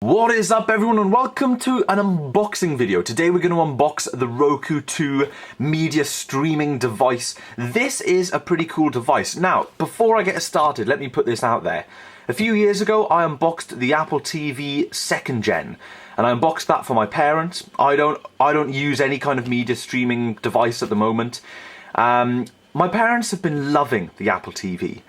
What is up everyone and welcome to an unboxing video. Today we're going to unbox the Roku 2 media streaming device. This is a pretty cool device. Now, before I get started, let me put this out there. A few years ago I unboxed the Apple TV 2nd gen and I unboxed that for my parents. I don't use any kind of media streaming device at the moment. My parents have been loving the Apple TV.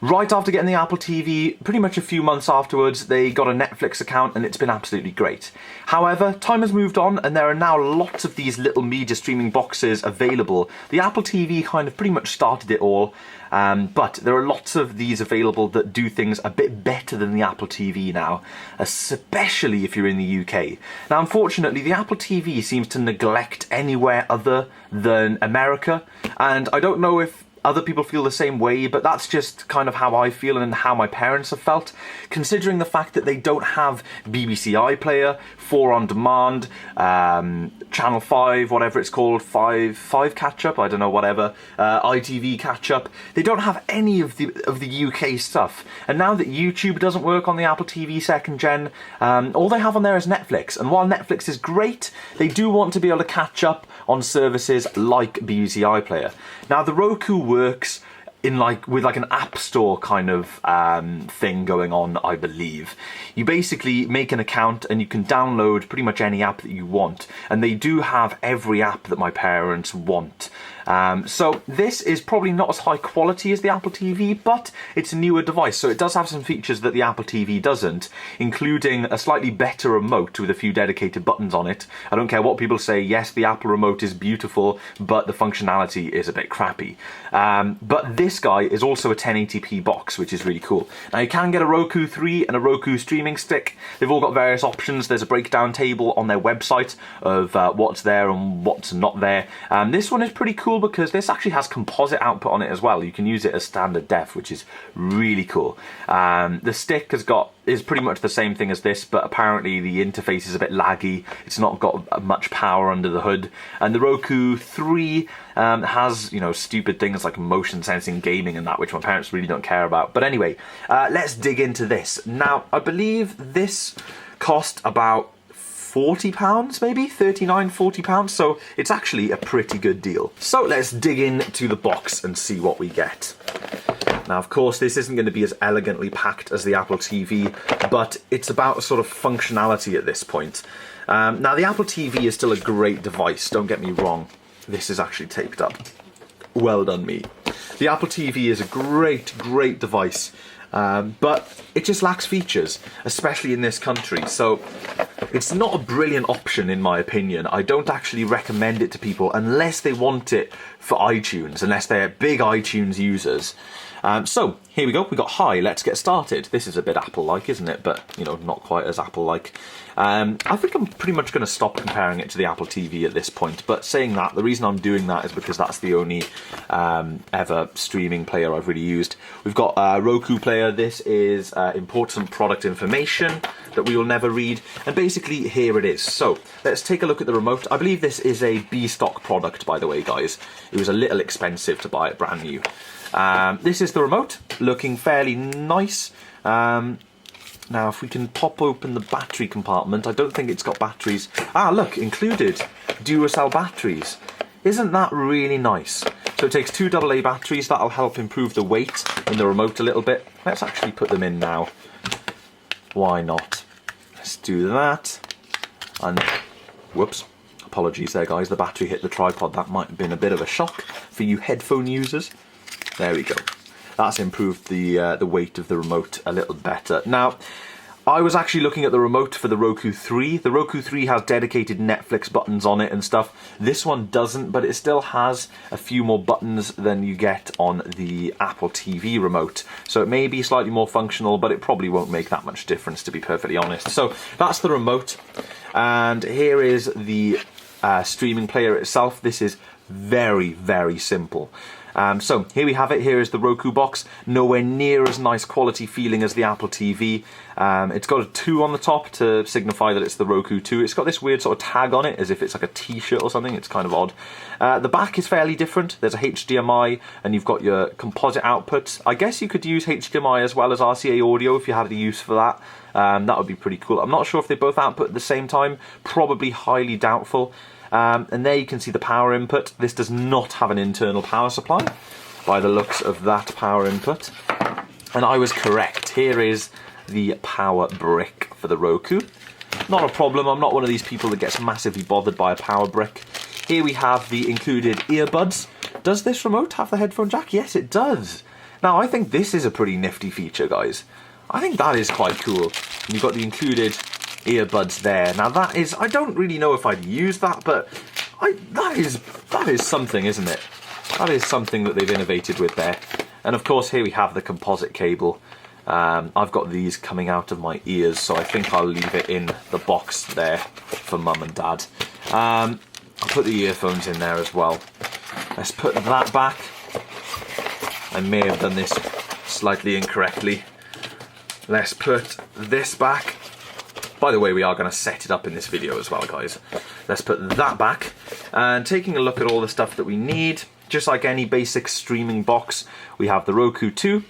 Right after getting the Apple TV, pretty much a few months afterwards, they got a Netflix account and it's been absolutely great. However, time has moved on and there are now lots of these little media streaming boxes available. The Apple TV kind of pretty much started it all, but there are lots of these available that do things a bit better than the Apple TV now, especially if you're in the UK. Now, unfortunately, the Apple TV seems to neglect anywhere other than America, and I don't know if other people feel the same way, but that's just kind of how I feel and how my parents have felt, considering the fact that they don't have BBC iPlayer, 4 on demand, Channel 5, whatever it's called, 5 catch-up, I don't know, whatever, ITV catch-up. They don't have any of the UK stuff. And now that YouTube doesn't work on the Apple TV 2nd gen, all they have on there is Netflix. And while Netflix is great, they do want to be able to catch up on services like BBC iPlayer. Now, the Roku works in with an app store kind of thing going on, I believe. You basically make an account and you can download pretty much any app that you want, and they do have every app that my parents want. So this is probably not as high quality as the Apple TV, but it's a newer device, so it does have some features that the Apple TV doesn't, including a slightly better remote with a few dedicated buttons on it. I don't care what people say, yes, the Apple remote is beautiful, but the functionality is a bit crappy. But this guy is also a 1080p box, which is really cool. Now, you can get a Roku 3 and a Roku streaming stick. They've all got various options. There's a breakdown table on their website of what's there and what's not there. This one is pretty cool because this actually has composite output on it as well. You can use it as standard def, which is really cool. The stick is pretty much the same thing as this, but apparently the interface is a bit laggy. It's not got much power under the hood. And the Roku 3 has, stupid things like motion sensing gaming and that, which my parents really don't care about. But anyway, let's dig into this. Now, I believe this cost about £40, maybe £39–40, so it's actually a pretty good deal. So let's dig into the box and see what we get. Now, of course, this isn't going to be as elegantly packed as the Apple TV, but it's about sort of functionality at this point. Now, the Apple TV is still a great device, don't get me wrong. This is actually taped up. Well done, me. The Apple TV is a great device, but it just lacks features, especially in this country. So it's not a brilliant option in my opinion. I don't actually recommend it to people unless they want it for iTunes, unless they're big iTunes users. So here we go, we got hi, let's get started. This is a bit Apple-like, isn't it? But, not quite as Apple-like. I think I'm pretty much going to stop comparing it to the Apple TV at this point. But saying that, the reason I'm doing that is because that's the only ever streaming player I've really used. We've got Roku Player. This is important product information that we will never read. And basically, here it is. So let's take a look at the remote. I believe this is a B-stock product, by the way, guys. It was a little expensive to buy it brand new. This is the remote, looking fairly nice. Now, if we can pop open the battery compartment, I don't think it's got batteries. Ah, look, included, Duracell batteries. Isn't that really nice? So it takes 2 AA batteries. That'll help improve the weight in the remote a little bit. Let's actually put them in now. Why not? Let's do that. And, whoops, apologies there, guys. The battery hit the tripod. That might have been a bit of a shock for you headphone users. There we go. That's improved the weight of the remote a little better. Now, I was actually looking at the remote for the Roku 3. The Roku 3 has dedicated Netflix buttons on it and stuff. This one doesn't, but it still has a few more buttons than you get on the Apple TV remote. So it may be slightly more functional, but it probably won't make that much difference, to be perfectly honest. So that's the remote. And here is the streaming player itself. This is very simple. So here we have it. Here is the Roku box. Nowhere near as nice quality feeling as the Apple TV. It's got a 2 on the top to signify that it's the Roku 2. It's got this weird sort of tag on it as if it's like a t-shirt or something. It's kind of odd. The back is fairly different. There's a HDMI and you've got your composite outputs. I guess you could use HDMI as well as RCA audio if you had a use for that. That would be pretty cool. I'm not sure if they both output at the same time. Probably highly doubtful. And there you can see the power input. This does not have an internal power supply by the looks of that power input. And I was correct. Here is the power brick for the Roku. Not a problem. I'm not one of these people that gets massively bothered by a power brick. Here we have the included earbuds. Does this remote have the headphone jack? Yes, it does. Now, I think this is a pretty nifty feature, guys. I think that is quite cool. And you've got the included earbuds there. Now that is, I don't really know if I'd use that, but that is something, isn't it? That is something that they've innovated with there. And of course here we have the composite cable. I've got these coming out of my ears, so I think I'll leave it in the box there for mum and dad. I'll put the earphones in there as well. Let's put that back. I may have done this slightly incorrectly. Let's put this back. By the way, we are going to set it up in this video as well, guys. Let's put that back. And taking a look at all the stuff that we need, just like any basic streaming box, we have the Roku 2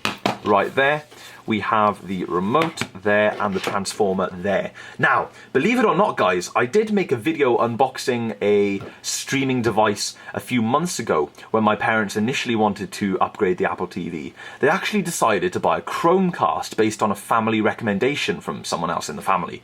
right there. We have the remote there and the transformer there. Now, believe it or not, guys, I did make a video unboxing a streaming device a few months ago when my parents initially wanted to upgrade the Apple TV. They actually decided to buy a Chromecast based on a family recommendation from someone else in the family.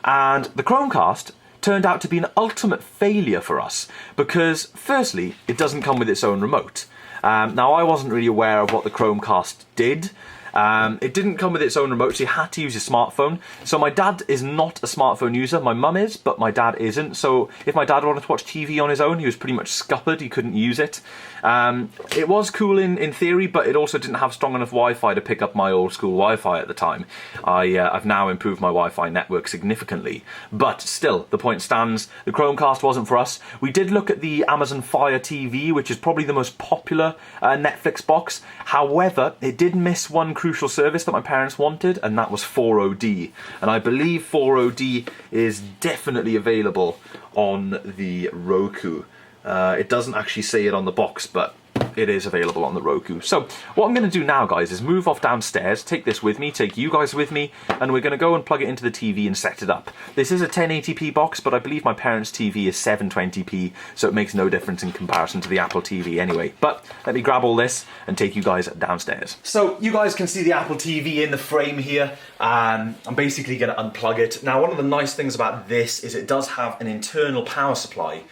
And the Chromecast turned out to be an ultimate failure for us because, firstly, it doesn't come with its own remote. Now, I wasn't really aware of what the Chromecast did. It didn't come with its own remote, so you had to use your smartphone. So my dad is not a smartphone user. My mum is, but my dad isn't. So if my dad wanted to watch TV on his own, he was pretty much scuppered. He couldn't use it. It was cool in theory, but it also didn't have strong enough Wi-Fi to pick up my old school Wi-Fi at the time. I've now improved my Wi-Fi network significantly. But still, the point stands, the Chromecast wasn't for us. We did look at the Amazon Fire TV, which is probably the most popular Netflix box. However, it did miss one crucial service that my parents wanted, and that was 4OD. And I believe 4OD is definitely available on the Roku. It doesn't actually say it on the box, but it is available on the Roku. So what I'm going to do now, guys, is move off downstairs, take this with me, take you guys with me, and we're going to go and plug it into the TV and set it up. This is a 1080p box, but I believe my parents' TV is 720p, so it makes no difference in comparison to the Apple TV anyway. But let me grab all this and take you guys downstairs. So you guys can see the Apple TV in the frame here. I'm basically going to unplug it. Now, one of the nice things about this is it does have an internal power supply.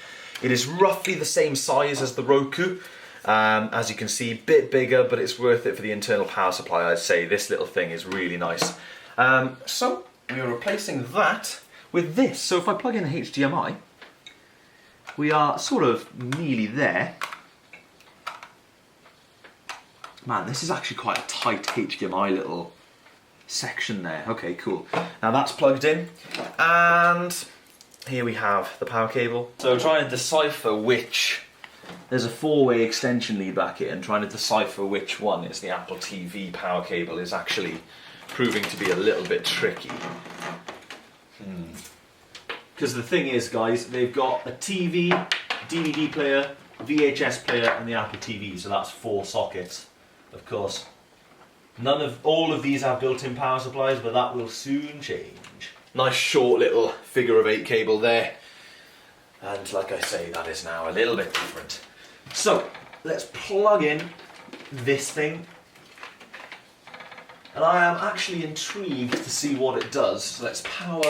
It is roughly the same size as the Roku. As you can see, a bit bigger, but it's worth it for the internal power supply, I'd say. This little thing is really nice. So we are replacing that with this. So if I plug in HDMI, we are sort of nearly there. Man, this is actually quite a tight HDMI little section there. Okay, cool. Now that's plugged in, and here we have the power cable. So trying to decipher which... There's a 4-way extension lead back here, and trying to decipher which one is the Apple TV power cable is actually proving to be a little bit tricky. Because the thing is, guys, they've got a TV, DVD player, VHS player, and the Apple TV, so that's 4 sockets, of course. All of these have built-in power supplies, but that will soon change. Nice short little figure of 8 cable there. And like I say, that is now a little bit different. So, let's plug in this thing. And I am actually intrigued to see what it does. So let's power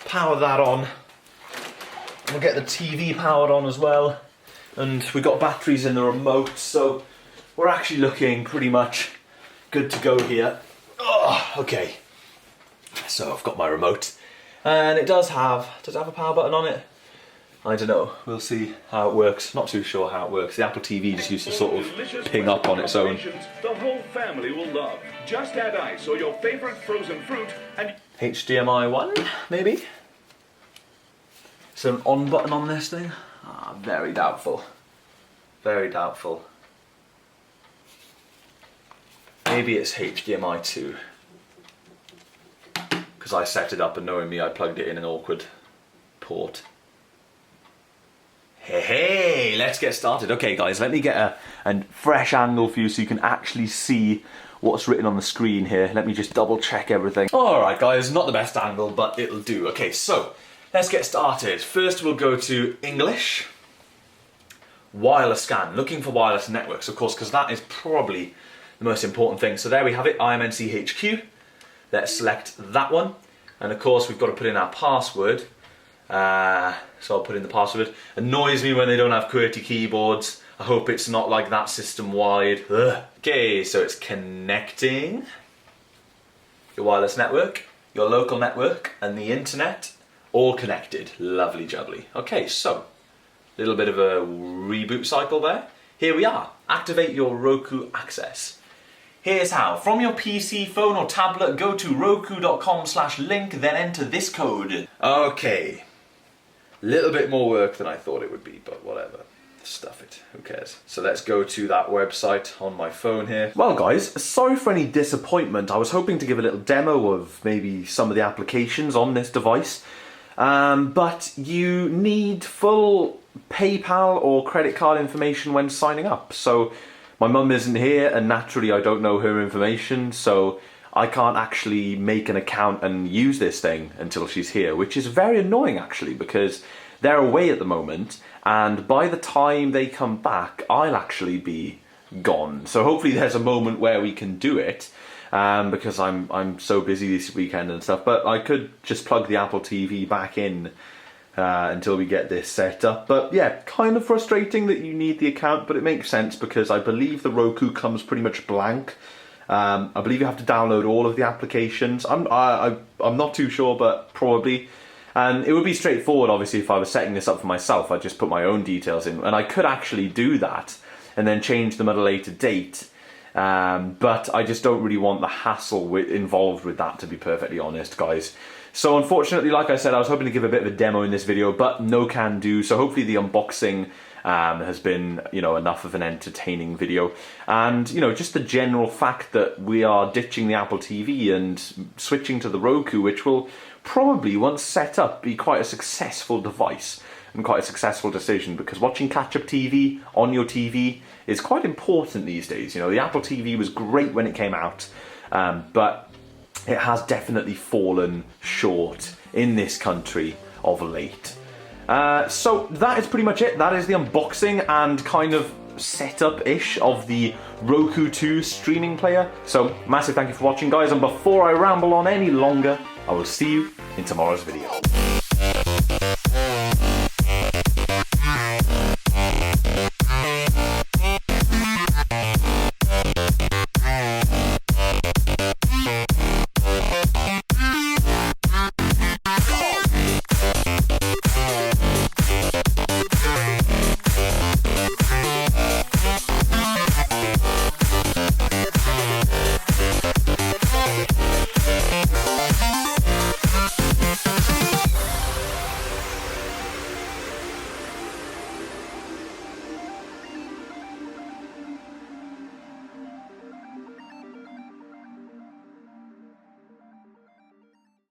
that on. We'll get the TV powered on as well. And we've got batteries in the remote, so we're actually looking pretty much good to go here. Oh, okay. So I've got my remote. And it does have a power button on it? I don't know, we'll see how it works. Not too sure how it works. The Apple TV just used to sort of ping up on its own. The whole family will love. Just add ice or your favorite frozen fruit and... HDMI 1, maybe? Is there an on button on this thing? Very doubtful. Very doubtful. maybe it's HDMI 2. Because I set it up and knowing me, I plugged it in an awkward port. Hey, let's get started. Okay guys, let me get a fresh angle for you so you can actually see what's written on the screen here. Let me just double check everything. Alright guys, not the best angle, but it'll do. Okay, so let's get started. First we'll go to English. Wireless scan, looking for wireless networks, of course, because that is probably the most important thing. So there we have it, IMNC HQ. Let's select that one. And of course we've got to put in our password. So I'll put in the password. Annoys me when they don't have QWERTY keyboards. I hope it's not like that system-wide. Okay, so it's connecting your wireless network, your local network, and the internet, all connected. Lovely jubbly. Okay, so a little bit of a reboot cycle there. Here we are. Activate your Roku access. Here's how. From your PC, phone, or tablet, go to roku.com/link, then enter this code. Okay. Little bit more work than I thought it would be, but whatever. Stuff it, who cares? So let's go to that website on my phone here. Well guys, sorry for any disappointment. I was hoping to give a little demo of maybe some of the applications on this device, but you need full PayPal or credit card information when signing up. So my mum isn't here, and naturally I don't know her information, so I can't actually make an account and use this thing until she's here, which is very annoying actually, because they're away at the moment, and by the time they come back, I'll actually be gone. So hopefully there's a moment where we can do it, because I'm so busy this weekend and stuff, but I could just plug the Apple TV back in until we get this set up. But yeah, kind of frustrating that you need the account, but it makes sense because I believe the Roku comes pretty much blank. I believe you have to download all of the applications. I'm not too sure, but probably. And it would be straightforward, obviously, if I was setting this up for myself. I'd just put my own details in, and I could actually do that and then change them at a later date. But I just don't really want the hassle involved with that, to be perfectly honest, guys. So unfortunately, like I said, I was hoping to give a bit of a demo in this video, but no can do. So hopefully the unboxing has been, enough of an entertaining video. And, just the general fact that we are ditching the Apple TV and switching to the Roku, which will probably, once set up, be quite a successful device and quite a successful decision, because watching catch-up TV on your TV is quite important these days. The Apple TV was great when it came out, but it has definitely fallen short in this country of late. So that is pretty much it. That is the unboxing and kind of setup-ish of the Roku 2 streaming player. So massive thank you for watching, guys, and before I ramble on any longer, I will see you in tomorrow's video.